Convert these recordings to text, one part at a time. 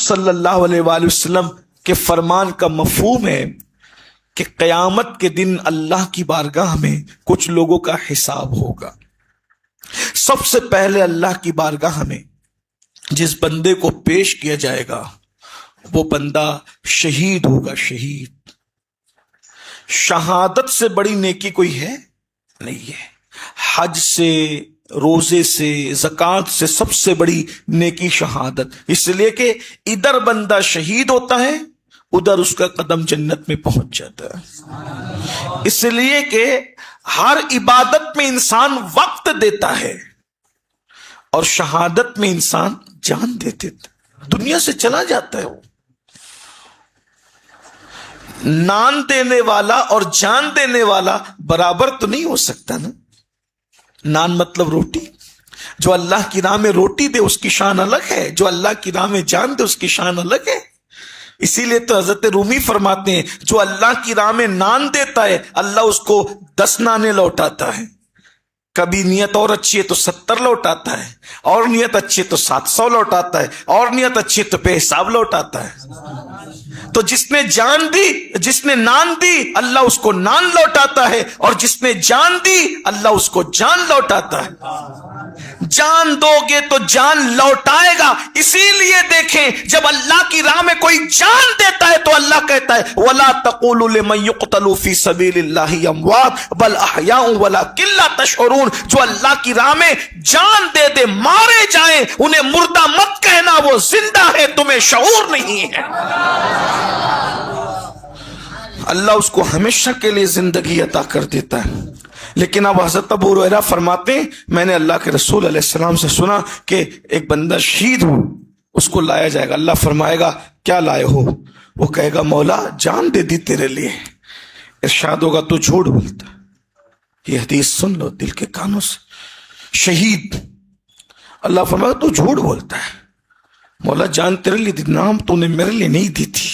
صلی اللہ علیہ وآلہ وسلم کے فرمان کا مفہوم ہے کہ قیامت کے دن اللہ کی بارگاہ میں کچھ لوگوں کا حساب ہوگا. سب سے پہلے اللہ کی بارگاہ میں جس بندے کو پیش کیا جائے گا وہ بندہ شہید ہوگا. شہید. شہادت سے بڑی نیکی کوئی ہے نہیں ہے. حج سے، روزے سے، زکوٰۃ سے سب سے بڑی نیکی شہادت. اس لیے کہ ادھر بندہ شہید ہوتا ہے، ادھر اس کا قدم جنت میں پہنچ جاتا ہے. اس لیے کہ ہر عبادت میں انسان وقت دیتا ہے اور شہادت میں انسان جان دیتے، دنیا سے چلا جاتا ہے. وہ نان دینے والا اور جان دینے والا برابر تو نہیں ہو سکتا نا. نان مطلب روٹی. جو اللہ کی راہ میں روٹی دے اس کی شان الگ ہے، جو اللہ کی راہ میں جان دے اس کی شان الگ ہے. اسی لیے تو حضرت رومی فرماتے ہیں جو اللہ کی راہ میں نان دیتا ہے اللہ اس کو 10 نانے لوٹاتا ہے. کبھی نیت اور اچھی ہے تو 70 لوٹاتا ہے، اور نیت اچھی ہے تو 700 لوٹاتا ہے، اور نیت اچھی ہے تو بے حساب لوٹاتا ہے. تو جس نے جان دی، جس نے نان دی اللہ اس کو نان لوٹاتا ہے، اور جس نے جان دی اللہ اس کو جان لوٹاتا ہے. جان دو گے تو جان لوٹائے گا. اسی لیے دیکھیں جب اللہ کی راہ میں کوئی جان دیتا ہے تو اللہ کہتا ہے وَلَا تَقُولُوا لِمَن يُقْتَلُ فِي سَبِيلِ اللَّهِ أَمْوَاتٌ بَلْ أَحْيَاءٌ وَلَكِن لَّا تَشْعُرُونَ. جو اللہ کی راہ میں جان دے دے مارے جائیں انہیں مردہ مت کہنا، وہ زندہ ہے، تمہیں شعور نہیں ہے. اللہ اس کو ہمیشہ کے لیے زندگی عطا کر دیتا ہے. لیکن اب حضرت ابو ہریرہ فرماتے ہیں میں نے اللہ کے رسول علیہ السلام سے سنا کہ ایک بندہ شہید ہو، اس کو لایا جائے گا. اللہ فرمائے گا کیا لائے ہو؟ وہ کہے گا مولا جان دے دی تیرے لیے. ارشاد ہوگا تو جھوٹ بولتا. یہ حدیث سن لو دل کے کانوں سے. شہید. اللہ فرمائے گا تو جھوٹ بولتا ہے. مولا جان تیرے لیے دی، نام تو نے میرے لیے نہیں دی تھی.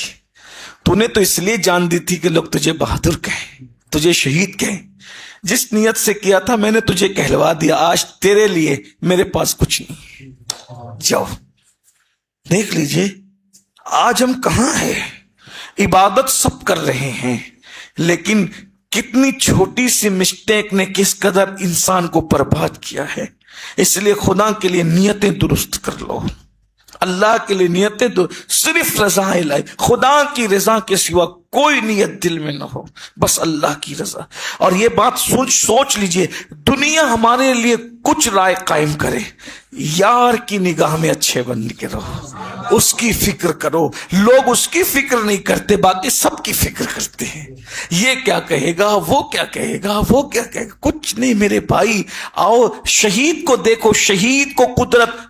تو نے تو اس لیے جان دی تھی کہ لوگ تجھے بہادر کہیں، تجھے شہید کہیں. جس نیت سے کیا تھا میں نے تجھے کہلوا دیا. آج تیرے لیے میرے پاس کچھ نہیں. جاؤ دیکھ لیجئے آج ہم کہاں ہیں. عبادت سب کر رہے ہیں لیکن کتنی چھوٹی سی مسٹیک نے کس قدر انسان کو برباد کیا ہے. اس لیے خدا کے لیے نیتیں درست کر لو. اللہ کے لیے نیتیں صرف رضا الہی، خدا کی رضا کے سوا کوئی نیت دل میں نہ ہو، بس اللہ کی رضا. اور یہ بات سوچ لیجئے دنیا ہمارے لیے کچھ رائے قائم کرے، یار کی نگاہ میں اچھے بن کے رہو، اس کی فکر کرو. لوگ اس کی فکر نہیں کرتے، باقی سب کی فکر کرتے ہیں. یہ کیا کہے گا، وہ کیا کہے گا، وہ کیا کہے گا. کچھ نہیں میرے بھائی. آؤ شہید کو دیکھو، شہید کو قدرت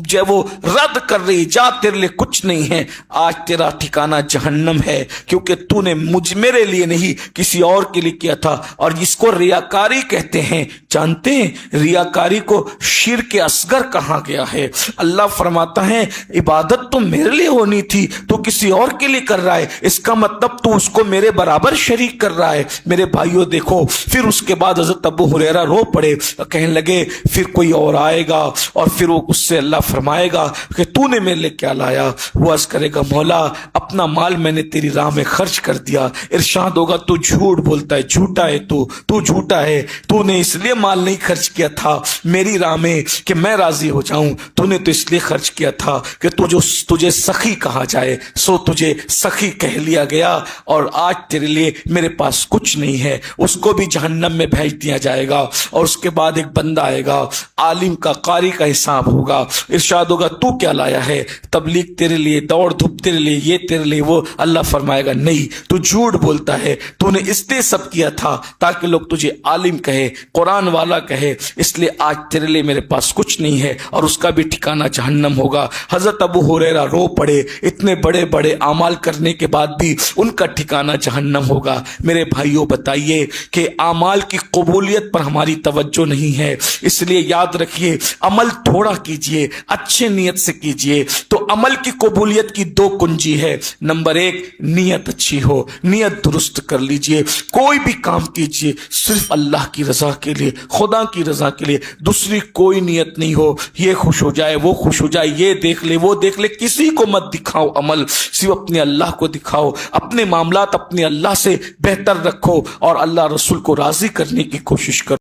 جو وہ رد کر رہی، جا تیرے لیے کچھ نہیں ہے. آج تیرا ٹھکانہ جہنم ہے کیونکہ تو نے میرے لیے نہیں کسی اور کے لیے کیا تھا. اور جس کو ریاکاری کہتے ہیں، جانتے ہیں ریاکاری کو شرک اصغر کہا گیا ہے. اللہ فرماتا ہے عبادت تو میرے لیے ہونی تھی، تو کسی اور کے لیے کر رہا ہے، اس کا مطلب تو اس کو میرے برابر شریک کر رہا ہے. میرے بھائیوں دیکھو پھر اس کے بعد حضرت ابو ہریرہ رو پڑے، کہنے لگے پھر کوئی اور آئے گا اور پھر وہ اس سے اللہ فرمائے گا کہ تو نے میرے لیے کیا لایا. وہ عرض کرے گا مولا اپنا مال میں نے تیری راہ میں خرچ کر دیا. ارشاد ہوگا تو جھوٹ بولتا ہے، جھوٹا ہے تو جھوٹا ہے. تو نے اس لیے مال نہیں خرچ کیا تھا میری راہ میں کہ میں راضی ہو جاؤں، تو نے تو اس لیے خرچ کیا تھا کہ تجھے سخی کہا جائے، سو تجھے سخی کہہ لیا گیا. اور آج تیرے لیے میرے پاس کچھ نہیں ہے. اس کو بھی جہنم میں بھیج دیا جائے گا. اور اس کے بعد ایک بندہ آئے گا، عالم کا، قاری کا حساب ہوگا. ارشاد ہوگا تو کیا لایا ہے؟ تبلیغ تیرے لیے، دوڑ دھوپ تیرے لیے، یہ تیرے لیے وہ. اللہ فرمائے گا نہیں تو جھوٹ بولتا ہے، تو نے اس لیے سب کیا تھا تاکہ لوگ تجھے عالم کہے، قرآن والا کہے، اس لیے آج تیرے لیے میرے پاس کچھ نہیں ہے. اور اس کا بھی ٹھکانہ جہنم ہوگا. حضرت ابو ہریرہ رو پڑے، اتنے بڑے بڑے اعمال کرنے کے بعد بھی ان کا ٹھکانہ جہنم ہوگا. میرے بھائیوں بتائیے کہ اعمال کی قبولیت پر ہماری توجہ نہیں ہے. اس لیے یاد رکھیے عمل تھوڑا کیجئے، اچھے نیت سے کیجئے تو عمل کی قبولیت کی 2 کنجی ہے۔ نمبر 1 نیت اچھی ہو، نیت درست کر لیجئے، کوئی بھی کام کیجئے صرف اللہ کی رضا کے لیے، خدا کی رضا کے لیے، دوسری کوئی نیت نہیں ہو یہ خوش ہو جائے وہ خوش ہو جائے، یہ دیکھ لے وہ دیکھ لے، کسی کو مت دکھاؤ عمل، صرف اپنے اللہ کو دکھاؤ، اپنے معاملات اپنے اللہ سے بہتر رکھو اور اللہ رسول کو راضی کرنے کی کوشش کرو۔